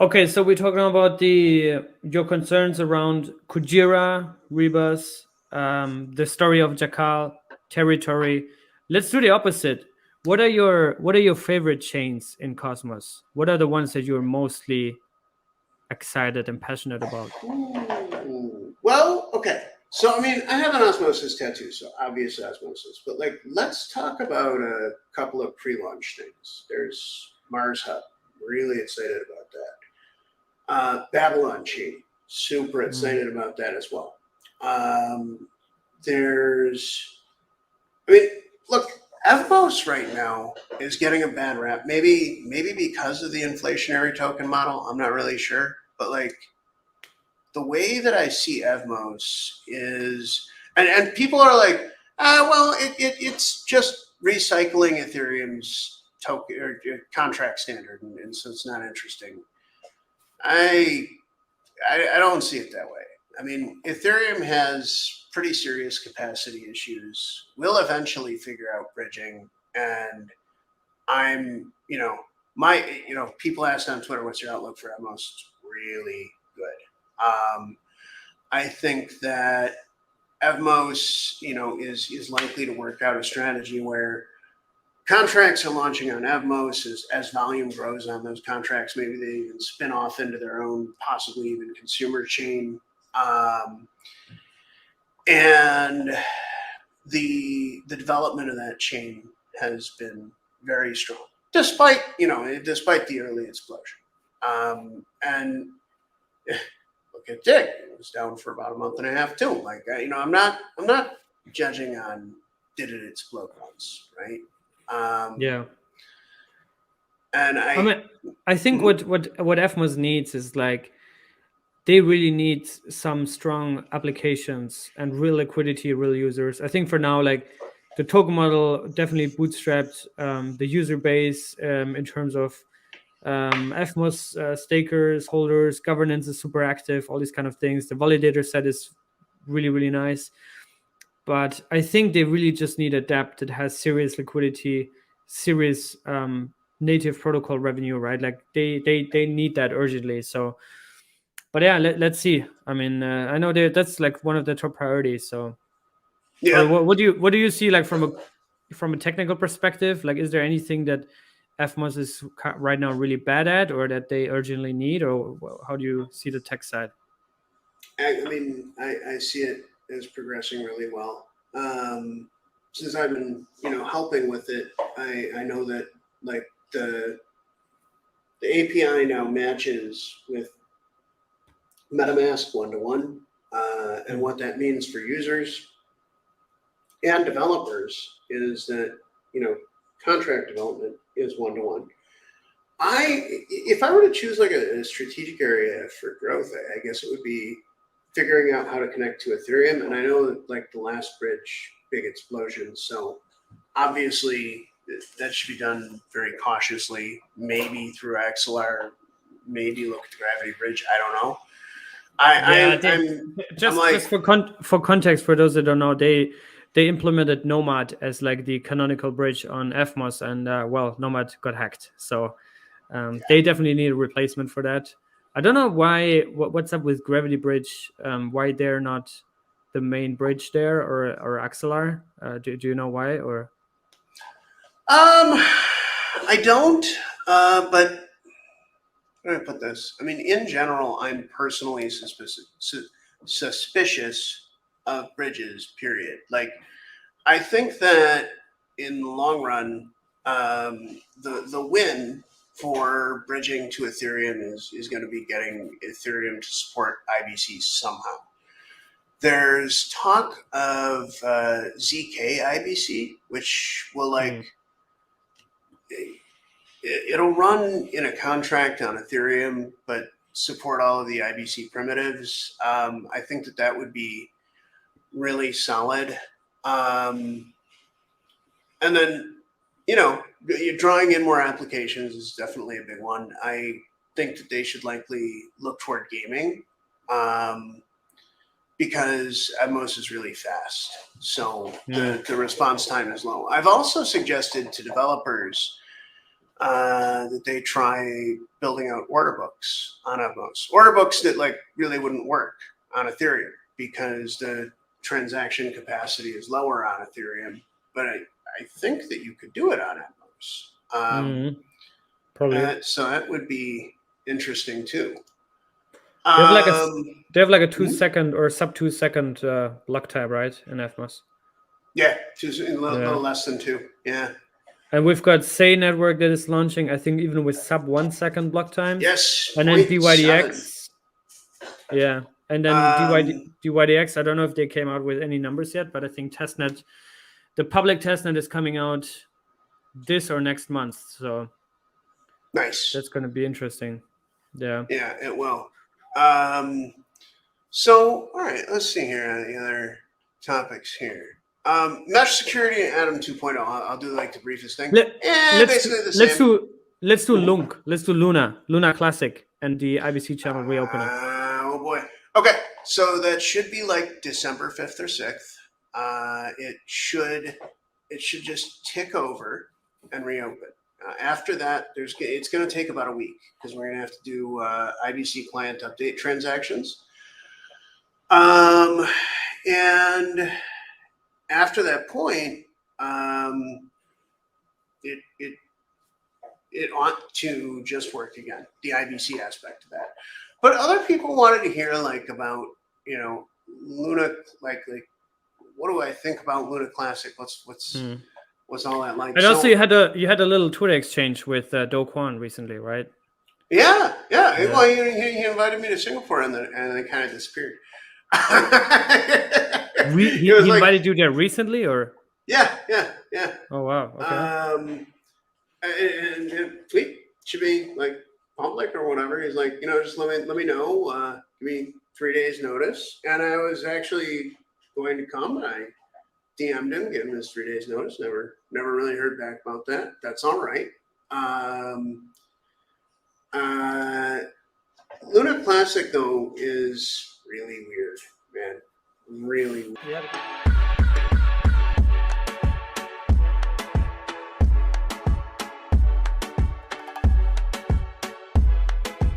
Okay, so we're talking about your concerns around Kujira, Rebus, the story of Jakal, territory. Let's do the opposite. What are your favorite chains in Cosmos? What are the ones that you're mostly excited and passionate about? Ooh. Well, okay. So, I mean, I have an osmosis tattoo, so obvious osmosis. But, like, let's talk about a couple of pre-launch things. There's Mars Hub. Really excited about that. Babylon Chain. Super excited about that as well. There's, I mean, look, Evmos right now is getting a bad rap. Maybe because of the inflationary token model. I'm not really sure, but like the way that I see Evmos is, and people are like, well, it's just recycling Ethereum's token or contract standard, and so it's not interesting. I don't see it that way. I mean, Ethereum has pretty serious capacity issues. We'll eventually figure out bridging, and I'm, people ask on Twitter, "What's your outlook for Evmos?" Really good. I think that Evmos, is likely to work out a strategy where contracts are launching on Evmos as volume grows on those contracts. Maybe they even spin off into their own, possibly even consumer chain. And the development of that chain has been very strong, despite the early explosion. And look at Dig; it was down for about a month and a half too. Like, I'm not judging on did it explode once, right? Yeah. And I think what Evmos needs is like they really need some strong applications and real liquidity, real users. I think for now, like the token model definitely bootstrapped the user base in terms of Evmos stakers, holders, governance is super active, all these kind of things. The validator set is really, really nice. But I think they really just need a dApp that has serious liquidity, serious native protocol revenue, right? Like they need that urgently. So, but yeah, let's see. I mean, I know that's like one of the top priorities. So, yeah, what do you see like from a technical perspective? Like, is there anything that Evmos is right now really bad at, or that they urgently need, or how do you see the tech side? I mean, I see it as progressing really well. Since I've been, helping with it, I know that like the API now matches with MetaMask 1-to-1, and what that means for users and developers is that contract development is 1-to-1. If I were to choose like a strategic area for growth, I guess it would be figuring out how to connect to Ethereum. And I know that like the last bridge, big explosion. So obviously that should be done very cautiously, maybe through XLR, maybe look at the gravity bridge. I don't know. Just for context, for those that don't know, they implemented Nomad as like the canonical bridge on Evmos, and Nomad got hacked. So they definitely need a replacement for that. I don't know why. What's up with Gravity Bridge? Why they're not the main bridge there, or Axelar? Do you know why? Or I don't. But how do I put this? I mean, in general, I'm personally suspicious of bridges. Period. Like, I think that in the long run, the win for bridging to Ethereum is going to be getting Ethereum to support IBC somehow. There's talk of ZK IBC, which will it'll run in a contract on Ethereum, but support all of the IBC primitives. I think that would be really solid. And then, you're drawing in more applications is definitely a big one. I think that they should likely look toward gaming, because Evmos is really fast. So the response time is low. I've also suggested to developers that they try building out order books on Evmos. Order books that like really wouldn't work on Ethereum because the transaction capacity is lower on Ethereum. But I think that you could do it on Evmos. Probably. So that would be interesting too. They have like a 2-second or sub 2-second block time, right, in Evmos? Yeah, a little less than 2. Yeah. And we've got Say network that is launching, I think, even with sub 1-second block times. Yes. And then DYDX. Yeah. And then DYDX, I don't know if they came out with any numbers yet, but I think testnet, the public testnet is coming out this or next month. So nice. That's going to be interesting. Yeah. Yeah, it will. So, all right, let's see here the other topics here. Mesh security and Atom 2.0. I'll do like the briefest thing. Basically the same. Let's do Lunk. Let's do Luna Classic and the IBC channel reopening. Oh boy. Okay, so that should be like December 5th or 6th. It should just tick over and reopen. After that, it's going to take about a week because we're going to have to do IBC client update transactions. And after that point, it ought to just work again, the IBC aspect of that. But other people wanted to hear like about, Luna, like what do I think about Luna Classic? What's all that like? And also, you had a little Twitter exchange with Do Kwon recently, right? Yeah. Well, he invited me to Singapore, and then kind of disappeared. He invited you there recently, or? Yeah. Oh wow. Okay. And tweet should be like public or whatever. He's like, just let me know. Give me 3 days notice, and I was actually going to come, and I DM'd him, gave him his 3 days notice. Never really heard back about that. That's all right. Luna Classic though is really weird, man. Really weird. Yeah.